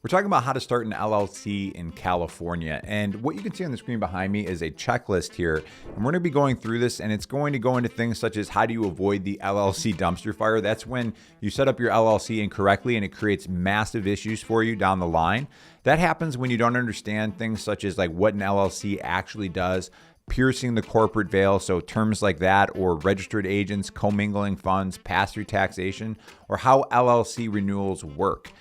We're talking about how to start an LLC in California. And what you can see on the screen behind me is a checklist here. And we're going to be going through this, and it's going to go into things such as how do you avoid the LLC dumpster fire? That's when you set up your LLC incorrectly and it creates massive issues for you down the line. That happens when you don't understand things such as like what an LLC actually does, piercing the corporate veil, so terms like that, or registered agents, commingling funds, pass-through taxation, or how LLC renewals work.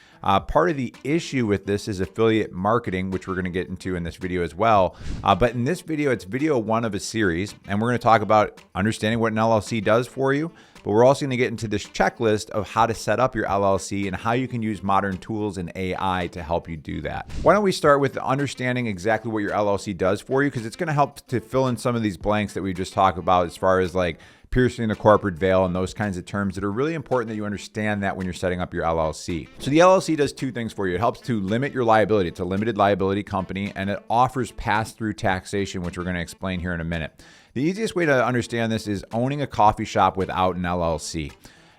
Part of the issue with this is affiliate marketing, which we're going to get into in this video as well. But in this video, it's video one of a series, and we're going to talk about understanding what an LLC does for you. But we're also going to get into this checklist of how to set up your LLC and how you can use modern tools and AI to help you do that. Why don't we start with understanding exactly what your LLC does for you, because it's going to help to fill in some of these blanks that we just talked about as far as like piercing the corporate veil and those kinds of terms that are really important that you understand that when you're setting up your LLC. So the LLC does two things for you. It helps to limit your liability. It's a limited liability company, and it offers pass-through taxation, which we're going to explain here in a minute. The easiest way to understand this is owning a coffee shop without an LLC.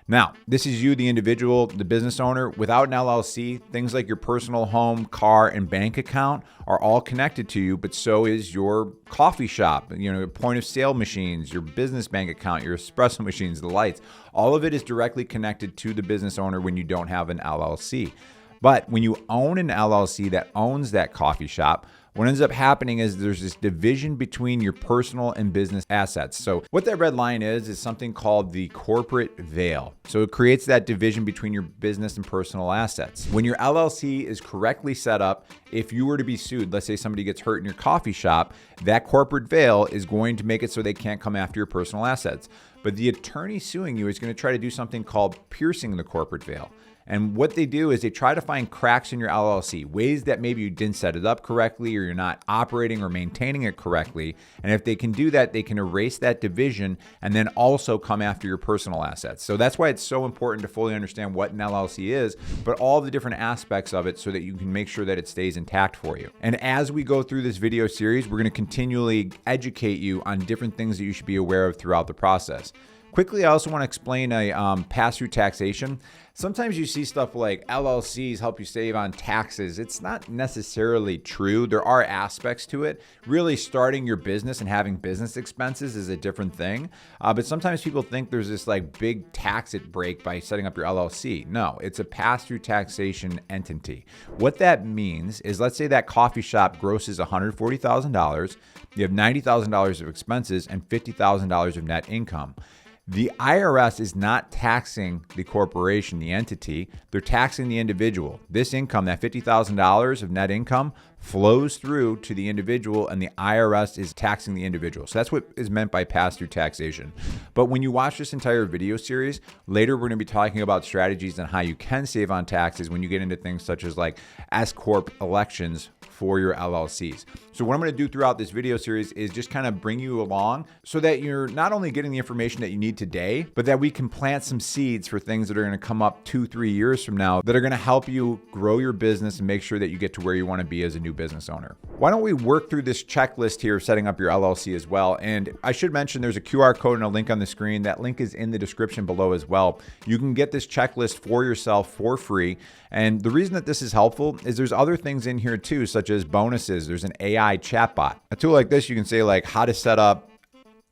Now, this is you, the individual, the business owner. Without an LLC, things like your personal home, car, and bank account are all connected to you, but so is your coffee shop, your point of sale machines, your business bank account, your espresso machines, the lights. All of it is directly connected to the business owner when you don't have an LLC. But when you own an LLC that owns that coffee shop, what ends up happening is there's this division between your personal and business assets. So what that red line is something called the corporate veil. So it creates that division between your business and personal assets. When your LLC is correctly set up, if you were to be sued, let's say somebody gets hurt in your coffee shop, that corporate veil is going to make it so they can't come after your personal assets. But the attorney suing you is going to try to do something called piercing the corporate veil. And what they do is they try to find cracks in your LLC, ways that maybe you didn't set it up correctly or you're not operating or maintaining it correctly. And if they can do that, they can erase that division and then also come after your personal assets. So that's why it's so important to fully understand what an LLC is, but all the different aspects of it so that you can make sure that it stays intact for you. And as we go through this video series, we're going to continually educate you on different things that you should be aware of throughout the process. Quickly, I also want to explain a pass-through taxation. Sometimes you see stuff like LLCs help you save on taxes. It's not necessarily true. There are aspects to it. Really starting your business and having business expenses is a different thing. But sometimes people think there's this like big tax break by setting up your LLC. No, it's a pass-through taxation entity. What that means is, let's say that coffee shop grosses $140,000. You have $90,000 of expenses and $50,000 of net income. The IRS is not taxing the corporation, the entity. They're taxing the individual. This income, that $50,000 of net income, flows through to the individual, and the IRS is taxing the individual. So that's what is meant by pass-through taxation. But when you watch this entire video series, later we're going to be talking about strategies on how you can save on taxes when you get into things such as like S-Corp elections for your LLCs. So what I'm going to do throughout this video series is just kind of bring you along so that you're not only getting the information that you need today, but that we can plant some seeds for things that are going to come up 2-3 years from now that are going to help you grow your business and make sure that you get to where you want to be as a new business owner. Why don't we work through this checklist here of setting up your LLC as well? And I should mention there's a QR code and a link on the screen. That link is in the description below as well. You can get this checklist for yourself for free. And the reason that this is helpful is there's other things in here too, such as bonuses. There's an AI chatbot. A tool like this, you can say like how to set up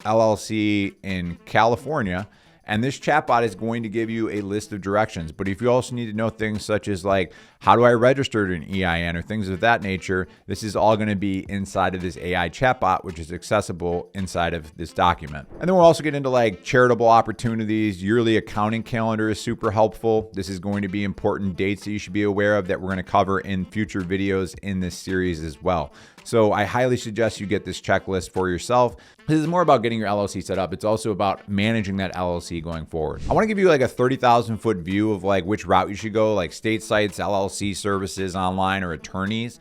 LLC in California. And this chatbot is going to give you a list of directions. But if you also need to know things such as like, how do I register an EIN or things of that nature, this is all going to be inside of this AI chatbot, which is accessible inside of this document. And then we'll also get into like charitable opportunities. Yearly accounting calendar is super helpful. This is going to be important dates that you should be aware of that we're going to cover in future videos in this series as well. So I highly suggest you get this checklist for yourself. This is more about getting your LLC set up. It's also about managing that LLC going forward. I want to give you like a 30,000 foot view of like which route you should go, like state sites, LLC services online, or attorneys.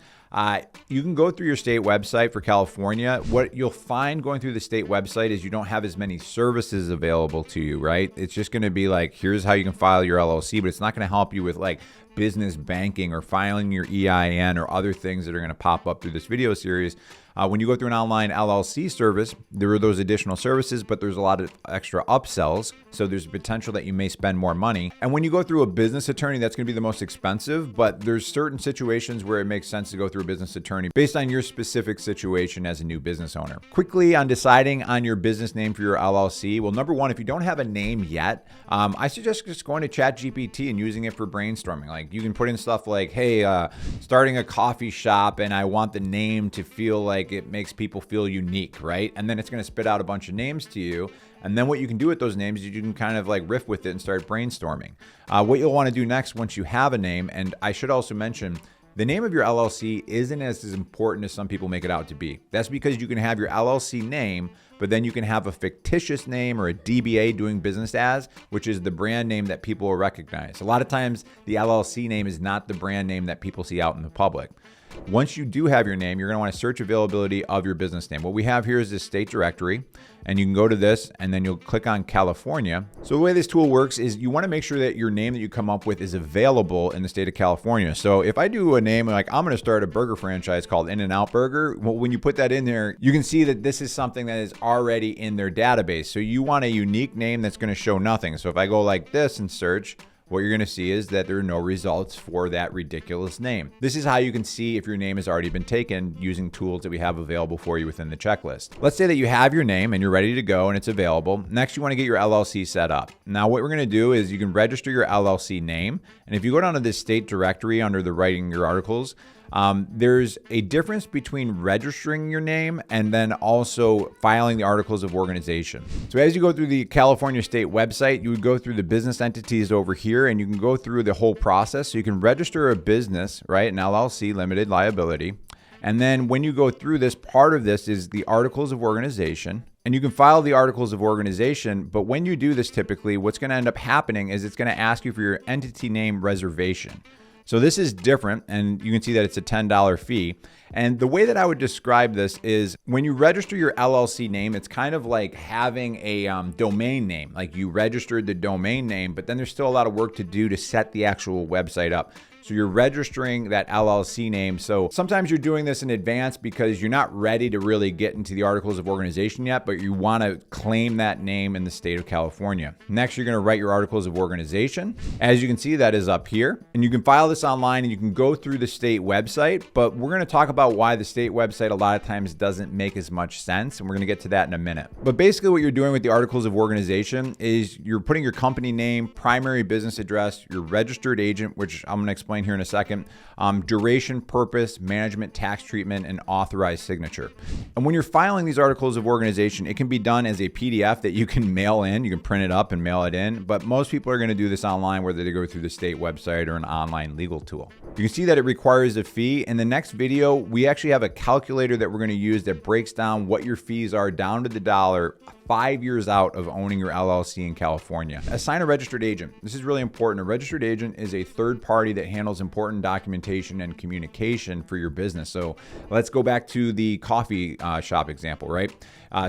You can go through your state website for California. What you'll find going through the state website is you don't have as many services available to you, right? It's just going to be like, here's how you can file your LLC, but it's not going to help you with like business banking or filing your EIN or other things that are going to pop up through this video series. When you go through an online LLC service, there are those additional services, but there's a lot of extra upsells. So there's a potential that you may spend more money. And when you go through a business attorney, that's going to be the most expensive, but there's certain situations where it makes sense to go through a business attorney based on your specific situation as a new business owner. Quickly on deciding on your business name for your LLC. Well, number one, if you don't have a name yet, I suggest just going to ChatGPT and using it for brainstorming. Like you can put in stuff like, hey, starting a coffee shop and I want the name to feel like it makes people feel unique, right? And then it's going to spit out a bunch of names to you. And then what you can do with those names is you can kind of like riff with it and start brainstorming. What you'll want to do next once you have a name, and I should also mention, the name of your LLC isn't as important as some people make it out to be. That's because you can have your LLC name, but then you can have a fictitious name or a DBA, doing business as, which is the brand name that people will recognize. A lot of times the LLC name is not the brand name that people see out in the public. Once you do have your name, you're going to want to search availability of your business name. What we have here is this state directory, and you can go to this and then you'll click on California. So the way this tool works is you want to make sure that your name that you come up with is available in the state of California. So if I do a name like I'm going to start a burger franchise called In-N-Out Burger, well, when you put that in there, you can see that this is something that is already in their database. So you want a unique name that's going to show nothing. So if I go like this and search, what you're going to see is that there are no results for that ridiculous name. This is how you can see if your name has already been taken using tools that we have available for you within the checklist. Let's say that you have your name and you're ready to go and it's available. Next, you want to get your LLC set up. Now, what we're going to do is you can register your LLC name. And if you go down to this state directory under the writing your articles, there's a difference between registering your name and then also filing the articles of organization. So as you go through the California state website, you would go through the business entities over here and you can go through the whole process. So you can register a business, right? An LLC, limited liability. And then when you go through this, part of this is the articles of organization. And you can file the articles of organization, but when you do this, typically what's going to end up happening is it's going to ask you for your entity name reservation. So this is different, and you can see that it's a $10 fee. And the way that I would describe this is when you register your LLC name, it's kind of like having a domain name. Like you registered the domain name, but then there's still a lot of work to do to set the actual website up. So you're registering that LLC name. So sometimes you're doing this in advance because you're not ready to really get into the articles of organization yet, but you want to claim that name in the state of California. Next, you're going to write your articles of organization. As you can see, that is up here. And you can file this online and you can go through the state website, but we're going to talk about why the state website a lot of times doesn't make as much sense. And we're going to get to that in a minute. But basically what you're doing with the articles of organization is you're putting your company name, primary business address, your registered agent, which I'm going to explain here in a second, duration, purpose, management, tax treatment, and authorized signature. And when you're filing these articles of organization, it can be done as a PDF that you can mail in. You can print it up and mail it in, but most people are going to do this online, whether they go through the state website or an online legal tool. You can see that it requires a fee. In the next video, we actually have a calculator that we're going to use that breaks down what your fees are down to the dollar 5 years out of owning your LLC in California. Assign a registered agent. This is really important. A registered agent is a third party that handles important documentation and communication for your business. So let's go back to the coffee shop example, right?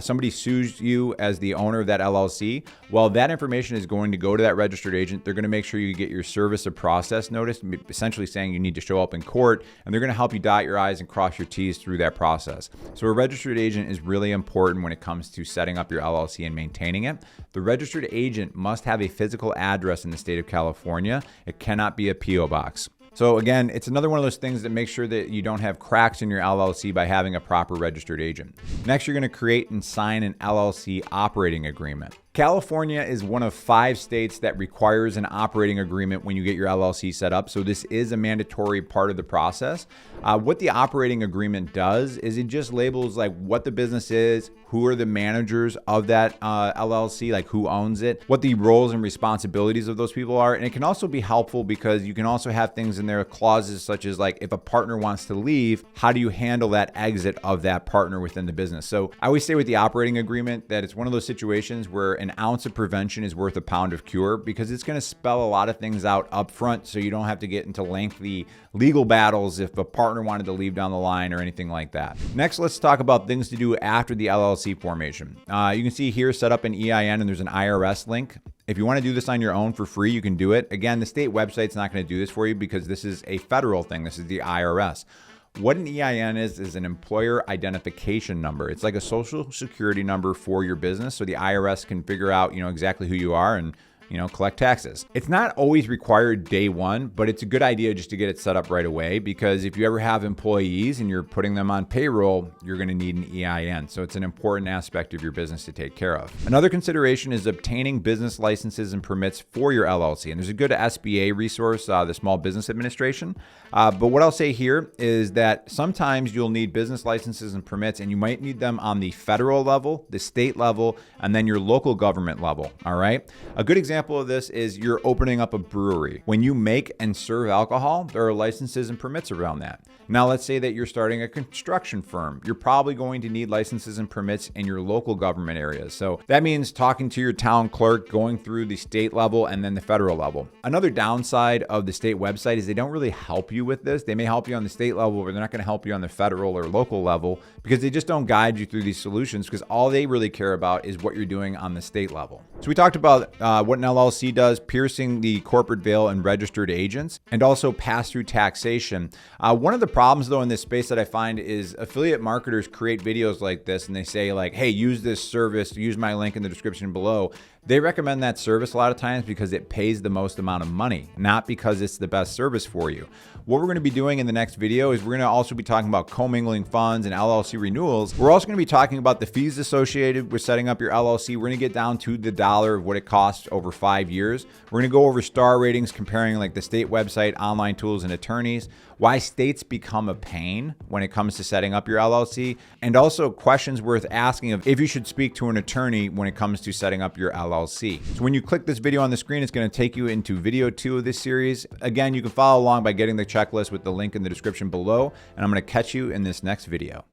Somebody sues you as the owner of that LLC. Well, that information is going to go to that registered agent. They're going to make sure you get your service of process notice, essentially saying you need to show up in court, and they're going to help you dot your I's and cross your T's through that process. So a registered agent is really important when it comes to setting up your LLC and maintaining it. The registered agent must have a physical address in the state of California. It cannot be a PO box. So again, it's another one of those things that makes sure that you don't have cracks in your LLC by having a proper registered agent. Next, you're going to create and sign an LLC operating agreement. California is one of 5 states that requires an operating agreement when you get your LLC set up. So this is a mandatory part of the process. What the operating agreement does is it just labels like what the business is, who are the managers of that LLC, like who owns it, what the roles and responsibilities of those people are. And it can also be helpful because you can also have things in there, clauses such as like if a partner wants to leave, how do you handle that exit of that partner within the business? So I always say with the operating agreement that it's one of those situations where an ounce of prevention is worth a pound of cure, because it's going to spell a lot of things out up front so you don't have to get into lengthy legal battles if a partner wanted to leave down the line or anything like that. Next, let's talk about things to do after the LLC formation. You can see here, set up an EIN, and there's an IRS link. If you want to do this on your own for free, you can do it. Again, the state website's not going to do this for you because this is a federal thing. This is the IRS. What an EIN is an employer identification number. It's like a social security number for your business, so the IRS can figure out, exactly who you are and collect taxes. It's not always required day one, but it's a good idea just to get it set up right away, because if you ever have employees and you're putting them on payroll, you're going to need an EIN. So it's an important aspect of your business to take care of. Another consideration is obtaining business licenses and permits for your LLC. And there's a good SBA resource, the Small Business Administration. But what I'll say here is that sometimes you'll need business licenses and permits, and you might need them on the federal level, the state level, and then your local government level. All right. A good example of this is you're opening up a brewery. When you make and serve alcohol, there are licenses and permits around that. Now, let's say that you're starting a construction firm. You're probably going to need licenses and permits in your local government areas. So that means talking to your town clerk, going through the state level and then the federal level. Another downside of the state website is they don't really help you with this. They may help you on the state level, but they're not going to help you on the federal or local level, because they just don't guide you through these solutions, because all they really care about is what you're doing on the state level. So we talked about what an LLC does, piercing the corporate veil and registered agents, and also pass-through taxation. One of the problems though in this space that I find is affiliate marketers create videos like this and they say like, hey, use this service, use my link in the description below. They recommend that service a lot of times because it pays the most amount of money, not because it's the best service for you. What we're going to be doing in the next video is we're going to also be talking about commingling funds and LLC renewals. We're also going to be talking about the fees associated with setting up your LLC. We're going to get down to the dollar of what it costs over 5 years. We're going to go over star ratings, comparing like the state website, online tools, and attorneys, why states become a pain when it comes to setting up your LLC, and also questions worth asking of if you should speak to an attorney when it comes to setting up your LLC. So when you click this video on the screen, it's going to take you into video 2 of this series. Again, you can follow along by getting the checklist with the link in the description below, and I'm going to catch you in this next video.